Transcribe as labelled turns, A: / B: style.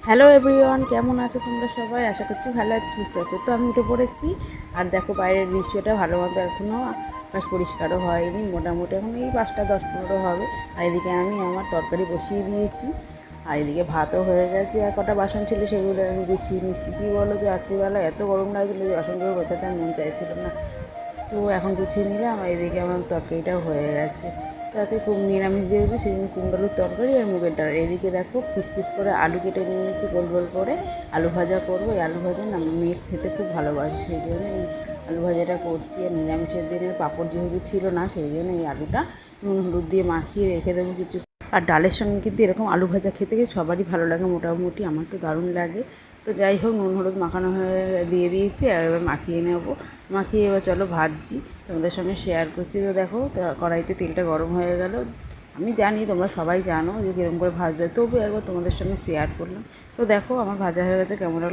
A: Hello everyone, কেমন আছো তোমরা সবাই? আশা করছি ভালো আছো, সুস্থ আছো। তো আমি উঠে পড়েছি। আর দেখো বাইরের দৃশ্যটা ভালো মতো এখনও আকাশ পরিষ্কারও হয়নি, মোটামুটি এখন এই 5টা 10-15 হবে। আর এদিকে আমি আমার তরকারি বসিয়ে দিয়েছি, আর এদিকে ভাতও হয়ে গেছে। আর কটা বাসন ছিল সেগুলো আমি গুছিয়ে নিচ্ছি। কী বলো তো, রাত্রিবেলা এত গরম লাগছিলো যে বাসনগুলো গোছাতে আর মন চাইছিল না। তো এখন গুছিয়ে নিলাম, আর এদিকে আমার তরকারিটাও হয়ে গেছে। তো আজকে খুব নিরামিষ যেহেতু, সেই জন্য কুমড়োর তরকারি আর মুগের ডাল। এদিকে দেখো পিস পিস করে আলু কেটে নিয়েছি, গোল গোল করে আলু ভাজা করবো। এই আলু ভাজা না আমার মেয়ে খেতে খুব ভালোবাসে, সেই জন্য এই আলু ভাজাটা করছি। আর নিরামিষের দিনে পাঁপড় যেহেতু ছিল না, সেই জন্য এই আলুটা নুন হলুদ দিয়ে মাখিয়ে রেখে দেবো কিছু। আর ডালের সঙ্গে কিন্তু এরকম আলু ভাজা খেতে সবারই ভালো লাগে, মোটামুটি আমার তো দারুণ লাগে। তো যাই হোক, নুন হলুদ মাখানো হয়ে দিয়ে দিয়েছি, আর এবার মাখিয়ে নেব। মাখিয়ে এবার চলো ভাজছি, তোমাদের সঙ্গে শেয়ার করছি। তো দেখো কড়াইতে তেলটা গরম হয়ে গেল। আমি জানি তোমরা সবাই জানো যে কীরকম করে ভাজতে হয়, তবু একবার তোমাদের সঙ্গে শেয়ার করলাম। তো দেখো আমার ভাজা হয়ে গেছে, কেমন লাগলো।